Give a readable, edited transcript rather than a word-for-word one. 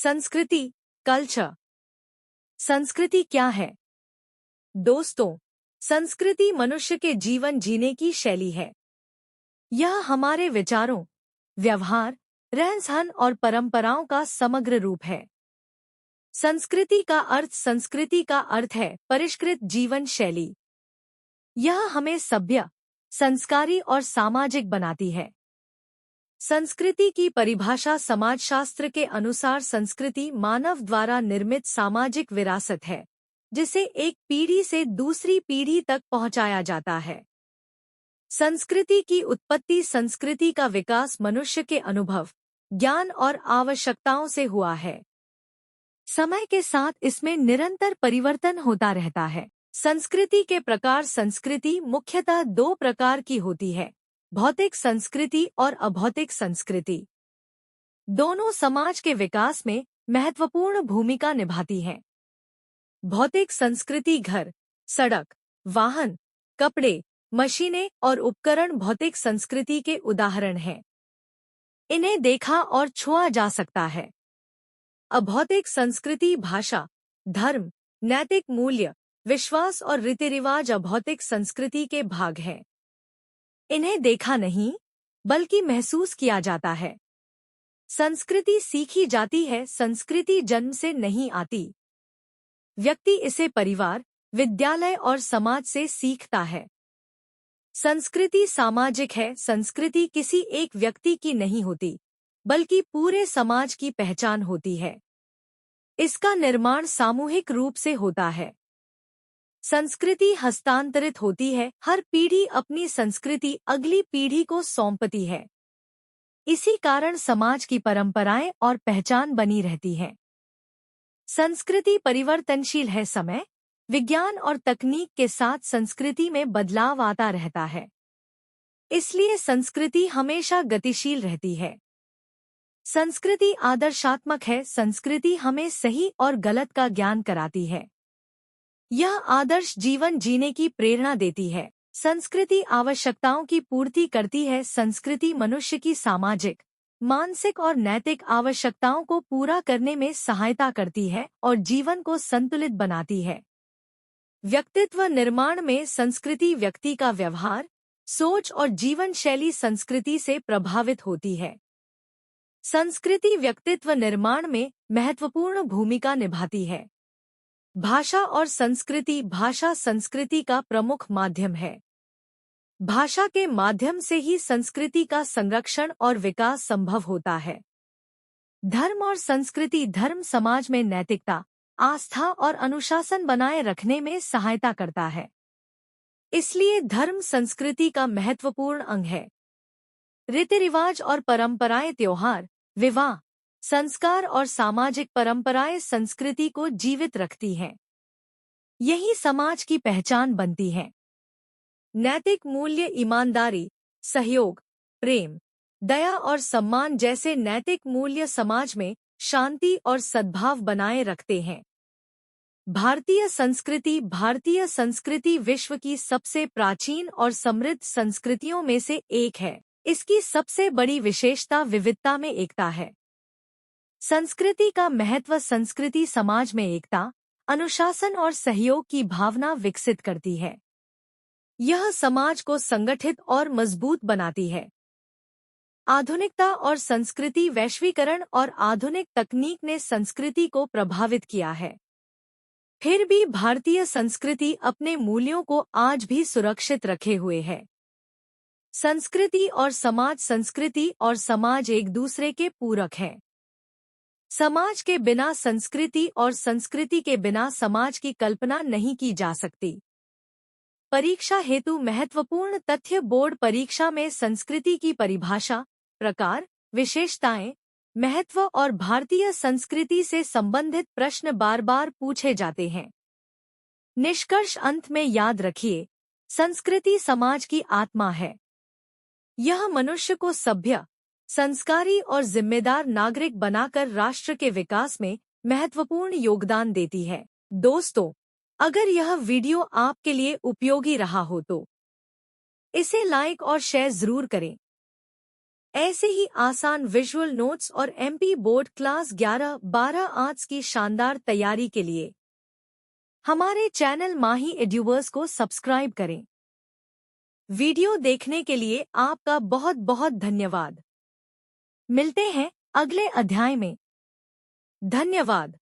संस्कृति, कल्चर। संस्कृति क्या है? दोस्तों, संस्कृति मनुष्य के जीवन जीने की शैली है। यह हमारे विचारों, व्यवहार, रहन-सहन और परंपराओं का समग्र रूप है। संस्कृति का अर्थ है परिष्कृत जीवन शैली। यह हमें सभ्य, संस्कारी और सामाजिक बनाती है। संस्कृति की परिभाषा समाजशास्त्र के अनुसार संस्कृति मानव द्वारा निर्मित सामाजिक विरासत है, जिसे एक पीढ़ी से दूसरी पीढ़ी तक पहुंचाया जाता है। संस्कृति की उत्पत्ति, संस्कृति का विकास मनुष्य के अनुभव, ज्ञान और आवश्यकताओं से हुआ है। समय के साथ इसमें निरंतर परिवर्तन होता रहता है। संस्कृति के प्रकार। संस्कृति मुख्यतः दो प्रकार की होती है, भौतिक संस्कृति और अभौतिक संस्कृति। दोनों समाज के विकास में महत्वपूर्ण भूमिका निभाती हैं। भौतिक संस्कृति घर, सड़क, वाहन, कपड़े, मशीनें और उपकरण भौतिक संस्कृति के उदाहरण हैं। इन्हें देखा और छुआ जा सकता है। अभौतिक संस्कृति भाषा, धर्म, नैतिक मूल्य, विश्वास और रीति रिवाज अभौतिक संस्कृति के भाग हैं। इन्हें देखा नहीं, बल्कि महसूस किया जाता है। संस्कृति सीखी जाती है, संस्कृति जन्म से नहीं आती। व्यक्ति इसे परिवार, विद्यालय और समाज से सीखता है। संस्कृति सामाजिक है, संस्कृति किसी एक व्यक्ति की नहीं होती, बल्कि पूरे समाज की पहचान होती है। इसका निर्माण सामूहिक रूप से होता है। संस्कृति हस्तांतरित होती है, हर पीढ़ी अपनी संस्कृति अगली पीढ़ी को सौंपती है। इसी कारण समाज की परंपराएं और पहचान बनी रहती है। संस्कृति परिवर्तनशील है, समय, विज्ञान और तकनीक के साथ संस्कृति में बदलाव आता रहता है। इसलिए संस्कृति हमेशा गतिशील रहती है। संस्कृति आदर्शात्मक है, संस्कृति हमें सही और गलत का ज्ञान कराती है। यह आदर्श जीवन जीने की प्रेरणा देती है। संस्कृति आवश्यकताओं की पूर्ति करती है, संस्कृति मनुष्य की सामाजिक, मानसिक और नैतिक आवश्यकताओं को पूरा करने में सहायता करती है और जीवन को संतुलित बनाती है। व्यक्तित्व निर्माण में संस्कृति व्यक्ति का व्यवहार, सोच और जीवन शैली संस्कृति से प्रभावित होती है। संस्कृति व्यक्तित्व निर्माण में महत्वपूर्ण भूमिका निभाती है। भाषा और संस्कृति। भाषा संस्कृति का प्रमुख माध्यम है। भाषा के माध्यम से ही संस्कृति का संरक्षण और विकास संभव होता है। धर्म और संस्कृति। धर्म समाज में नैतिकता, आस्था और अनुशासन बनाए रखने में सहायता करता है। इसलिए धर्म संस्कृति का महत्वपूर्ण अंग है। रीति रिवाज और परंपराएं, त्योहार, विवाह, संस्कार और सामाजिक परंपराएं संस्कृति को जीवित रखती हैं। यही समाज की पहचान बनती हैं। नैतिक मूल्य, ईमानदारी, सहयोग, प्रेम, दया और सम्मान जैसे नैतिक मूल्य समाज में शांति और सद्भाव बनाए रखते हैं। भारतीय संस्कृति। भारतीय संस्कृति विश्व की सबसे प्राचीन और समृद्ध संस्कृतियों में से एक है। इसकी सबसे बड़ी विशेषता विविधता में एकता है। संस्कृति का महत्व। संस्कृति समाज में एकता, अनुशासन और सहयोग की भावना विकसित करती है। यह समाज को संगठित और मजबूत बनाती है। आधुनिकता और संस्कृति। वैश्वीकरण और आधुनिक तकनीक ने संस्कृति को प्रभावित किया है। फिर भी भारतीय संस्कृति अपने मूल्यों को आज भी सुरक्षित रखे हुए है। संस्कृति और समाज। संस्कृति और समाज एक दूसरे के पूरक हैं। समाज के बिना संस्कृति और संस्कृति के बिना समाज की कल्पना नहीं की जा सकती। परीक्षा हेतु महत्वपूर्ण तथ्य। बोर्ड परीक्षा में संस्कृति की परिभाषा, प्रकार, विशेषताएं, महत्व और भारतीय संस्कृति से संबंधित प्रश्न बार बार पूछे जाते हैं। निष्कर्ष अंत में याद रखिए, संस्कृति समाज की आत्मा है। यह मनुष्य को सभ्य, संस्कारी और जिम्मेदार नागरिक बनाकर राष्ट्र के विकास में महत्वपूर्ण योगदान देती है। दोस्तों, अगर यह वीडियो आपके लिए उपयोगी रहा हो तो इसे लाइक और शेयर जरूर करें। ऐसे ही आसान विजुअल नोट्स और एमपी बोर्ड क्लास 11-12 आर्ट्स की शानदार तैयारी के लिए हमारे चैनल माही एड्यूवर्स को सब्सक्राइब करें। वीडियो देखने के लिए आपका बहुत बहुत धन्यवाद। मिलते हैं अगले अध्याय में। धन्यवाद।